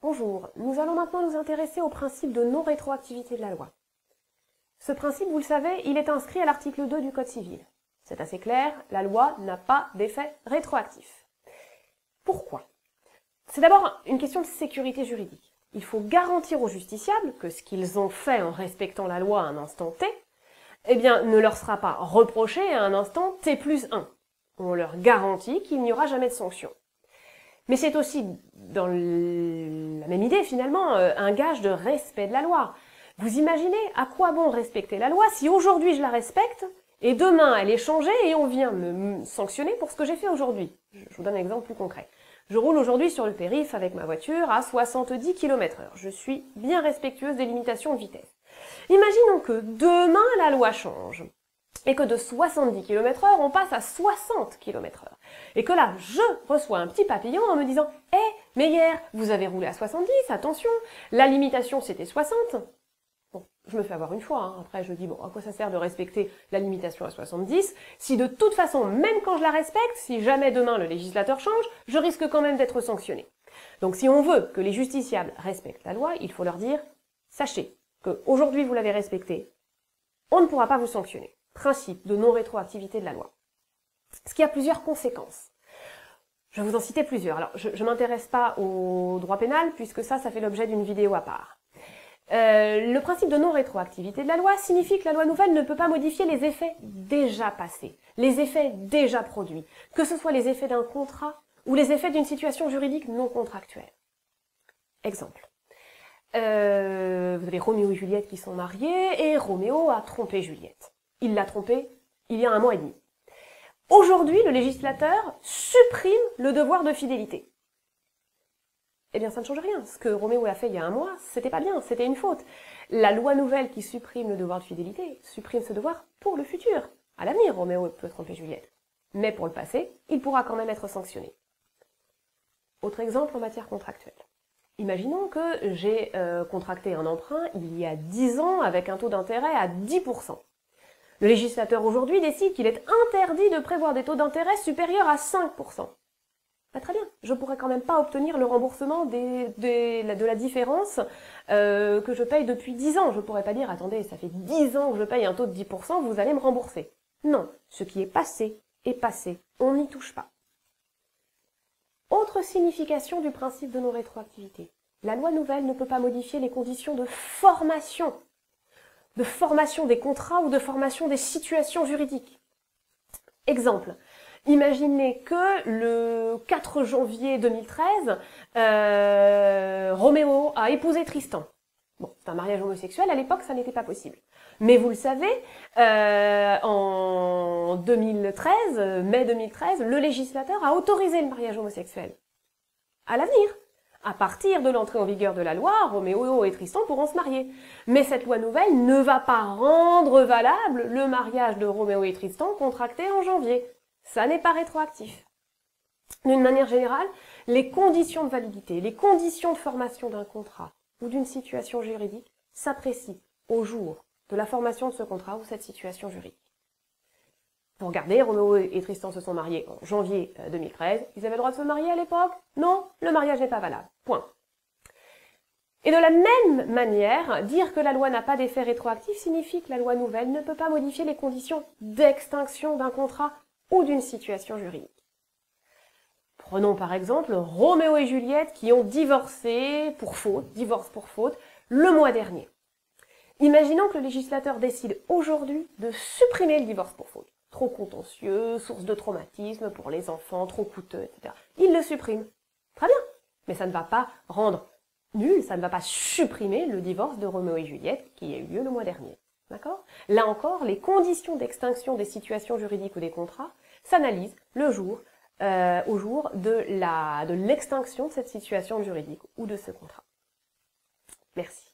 Bonjour, nous allons maintenant nous intéresser au principe de non-rétroactivité de la loi. Ce principe, vous le savez, il est inscrit à l'article 2 du Code civil. C'est assez clair, la loi n'a pas d'effet rétroactif. Pourquoi? C'est d'abord une question de sécurité juridique. Il faut garantir aux justiciables que ce qu'ils ont fait en respectant la loi à un instant T, eh bien, ne leur sera pas reproché à un instant T+1. On leur garantit qu'il n'y aura jamais de sanction. Mais c'est aussi, dans la même idée finalement, un gage de respect de la loi. Vous imaginez à quoi bon respecter la loi si aujourd'hui je la respecte et demain elle est changée et on vient me sanctionner pour ce que j'ai fait aujourd'hui. Je vous donne un exemple plus concret. Je roule aujourd'hui sur le périph' avec ma voiture à 70 km/h. Je suis bien respectueuse des limitations de vitesse. Imaginons que demain la loi change et que de 70 km/h on passe à 60 km/h. Et que là, je reçois un petit papillon en me disant « Eh, mais hier, vous avez roulé à 70, attention, la limitation c'était 60 ». Bon, je me fais avoir une fois, hein. Après je dis « Bon, à quoi ça sert de respecter la limitation à 70 si de toute façon, même quand je la respecte, si jamais demain le législateur change, je risque quand même d'être sanctionné ». Donc si on veut que les justiciables respectent la loi, il faut leur dire « Sachez qu'aujourd'hui vous l'avez respectée, on ne pourra pas vous sanctionner ». Principe de non-rétroactivité de la loi. Ce qui a plusieurs conséquences. Je vais vous en citer plusieurs. Alors, je ne m'intéresse pas au droit pénal, puisque ça fait l'objet d'une vidéo à part. Le principe de non-rétroactivité de la loi signifie que la loi nouvelle ne peut pas modifier les effets déjà passés, les effets déjà produits, que ce soit les effets d'un contrat ou les effets d'une situation juridique non contractuelle. Exemple. Vous avez Roméo et Juliette qui sont mariés, et Roméo a trompé Juliette. Il l'a trompée il y a 1 mois et demi. Aujourd'hui, le législateur supprime le devoir de fidélité. Eh bien, ça ne change rien. Ce que Roméo a fait il y a 1 mois, c'était pas bien, c'était une faute. La loi nouvelle qui supprime le devoir de fidélité supprime ce devoir pour le futur. À l'avenir, Roméo peut tromper Juliette. Mais pour le passé, il pourra quand même être sanctionné. Autre exemple en matière contractuelle. Imaginons que j'ai contracté un emprunt il y a 10 ans avec un taux d'intérêt à 10%. Le législateur aujourd'hui décide qu'il est interdit de prévoir des taux d'intérêt supérieurs à 5%. Bah, très bien, je pourrais quand même pas obtenir le remboursement de la différence que je paye depuis 10 ans. Je pourrais pas dire, attendez, ça fait 10 ans que je paye un taux de 10%, vous allez me rembourser. Non, ce qui est passé, on n'y touche pas. Autre signification du principe de non-rétroactivité. La loi nouvelle ne peut pas modifier les conditions de formation des contrats ou de formation des situations juridiques. Exemple, imaginez que le 4 janvier 2013, Roméo a épousé Tristan. Bon, c'est un mariage homosexuel, à l'époque ça n'était pas possible. Mais vous le savez, en 2013, mai 2013, le législateur a autorisé le mariage homosexuel. À l'avenir. À partir de l'entrée en vigueur de la loi, Roméo et Tristan pourront se marier. Mais cette loi nouvelle ne va pas rendre valable le mariage de Roméo et Tristan contracté en janvier. Ça n'est pas rétroactif. D'une manière générale, les conditions de validité, les conditions de formation d'un contrat ou d'une situation juridique s'apprécient au jour de la formation de ce contrat ou cette situation juridique. Vous regardez, Roméo et Tristan se sont mariés en janvier 2013. Ils avaient le droit de se marier à l'époque? Non, le mariage n'est pas valable. Point. Et de la même manière, dire que la loi n'a pas d'effet rétroactif signifie que la loi nouvelle ne peut pas modifier les conditions d'extinction d'un contrat ou d'une situation juridique. Prenons par exemple Roméo et Juliette qui ont divorcé pour faute, divorce pour faute, le mois dernier. Imaginons que le législateur décide aujourd'hui de supprimer le divorce pour faute. Trop contentieux, source de traumatisme pour les enfants, trop coûteux, etc. Il le supprime. Très bien. Mais ça ne va pas rendre nul, ça ne va pas supprimer le divorce de Roméo et Juliette qui a eu lieu le mois dernier. D'accord? Là encore, les conditions d'extinction des situations juridiques ou des contrats s'analysent au jour de l'extinction de cette situation juridique ou de ce contrat. Merci.